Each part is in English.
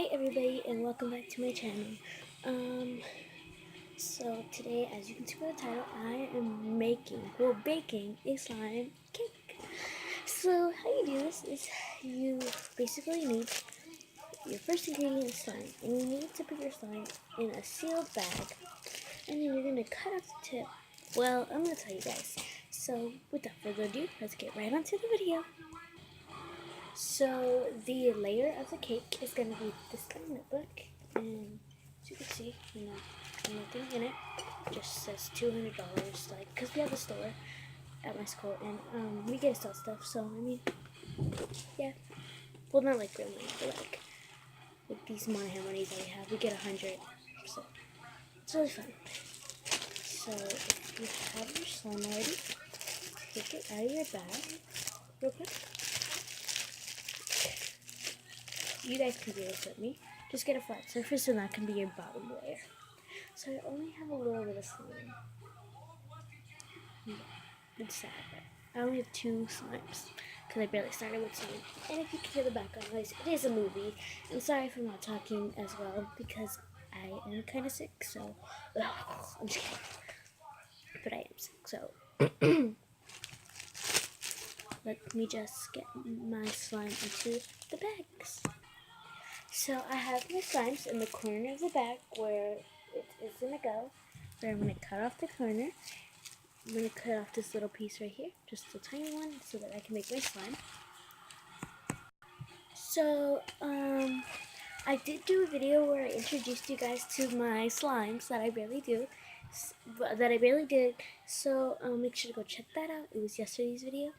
Hey everybody, and welcome back to my channel. So today, as you can see by the title, I am baking a slime cake. So how you do this is you basically need your first ingredient is slime, and you need to put your slime in a sealed bag, and then you're gonna cut off the tip. Well, I'm gonna tell you guys. So without further ado, let's get right onto the video. So the layer of the cake is going to be this kind of notebook, and as you can see, nothing in it. Just says $200, like, cause we have a store at my school, and we get to sell stuff. So I mean, yeah, well, not like real money, but like these Monahan monies that we have, we get 100. So it's really fun. So if you have your slime already, take it out of your bag real quick. You guys can do this with me. Just get a flat surface and that can be your bottom layer. So I only have a little bit of slime. Yeah, it's sad, but I only have 2 slimes because I barely started with slime. And if you can hear the background noise, it is a movie. And sorry if I'm not talking as well because I am kind of sick, so I'm just kidding. But I am sick, so let me just get my slime into the bags. So I have my slimes in the corner of the bag where it is going to go. Where I'm going to cut off the corner. I'm going to cut off this little piece right here, just a tiny one, so that I can make my slime. So, I did do a video where I introduced you guys to my slimes that I barely did. So, make sure to go check that out. It was yesterday's video.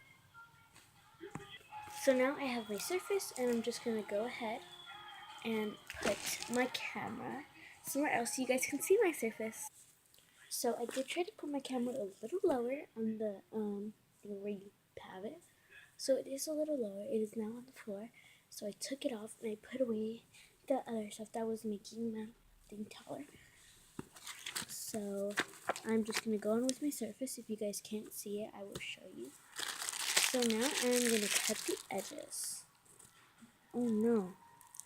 So now I have my surface, and I'm just going to go ahead and put my camera somewhere else so you guys can see my surface. So I did try to put my camera a little lower on the where you have it. So it is a little lower. It is now on the floor. So I took it off and I put away the other stuff that was making my thing taller. So I'm just gonna go on with my surface. If you guys can't see it, I will show you. So now I'm gonna cut the edges. Oh no.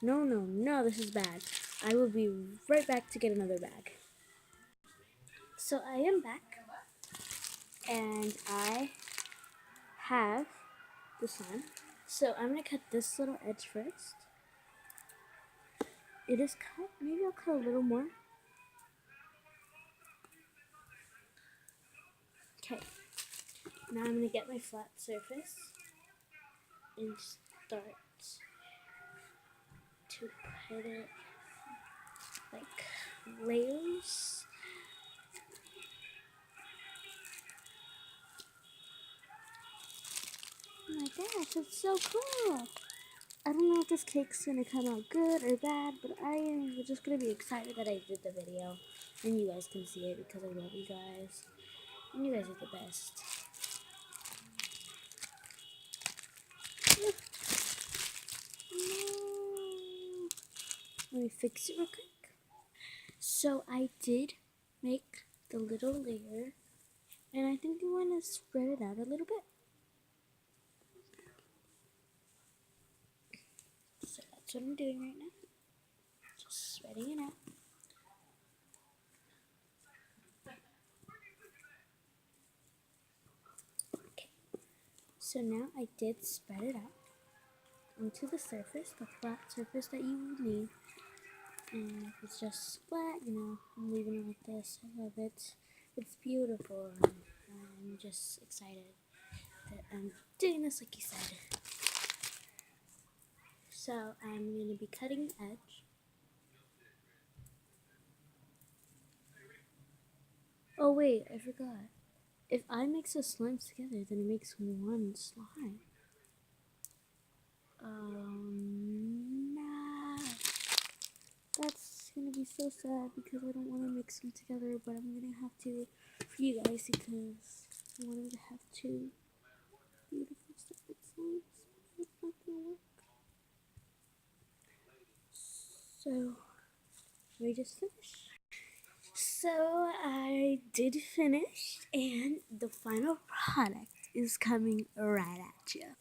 No, this is bad. I will be right back to get another bag. So I am back, and I have the slime. So I'm going to cut this little edge first. It is cut, maybe I'll cut a little more. Okay, now I'm going to get my flat surface and start to put it like layers. Oh my gosh, it's so cool! I don't know if this cake's gonna come out good or bad, but I am just gonna be excited that I did the video. And you guys can see it because I love you guys. And you guys are the best. No. Let me fix it real quick. So I did make the little layer, and I think you want to spread it out a little bit. So that's what I'm doing right now. Just spreading it out. Okay. So now I did spread it out onto the surface, the flat surface that you would need. And it's just flat, I'm leaving it like this. I love it. It's beautiful. I'm just excited that I'm doing this like you said. So I'm going to be cutting the edge. Oh wait, I forgot. If I mix the slimes together, then it makes one slime. Nah. That's gonna be so sad because I don't want to mix them together, but I'm gonna have to for you guys because I wanted to have 2 beautiful separate slimes. It's not gonna work. So we just finished. So I did finish, and the final product is coming right at you.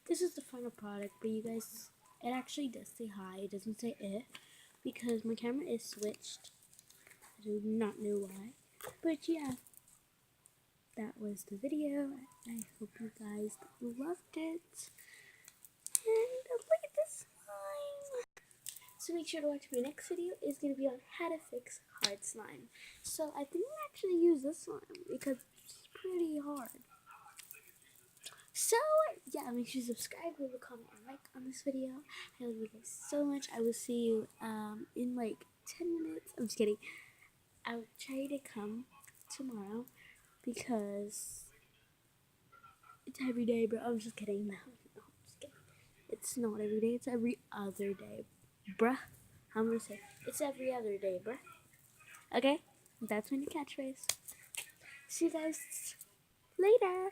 This is the final product, but you guys, It actually does say hi. It doesn't say because my camera is switched. I do not know why. But yeah, that was the video. I hope you guys loved it. And look at this slime. So make sure to watch my next video. It's going to be on how to fix hard slime. So I think I actually use this slime because it's pretty hard. So yeah, make sure to subscribe, leave a comment, and like on this video. I love you guys so much. I will see you in like 10 minutes. I'm just kidding. I'll try to come tomorrow because it's every day, bro. I'm just kidding. No, I'm just kidding. It's not every day. It's every other day, bruh. I'm gonna say it's every other day, bruh. Okay, that's my new catchphrase. See you guys later.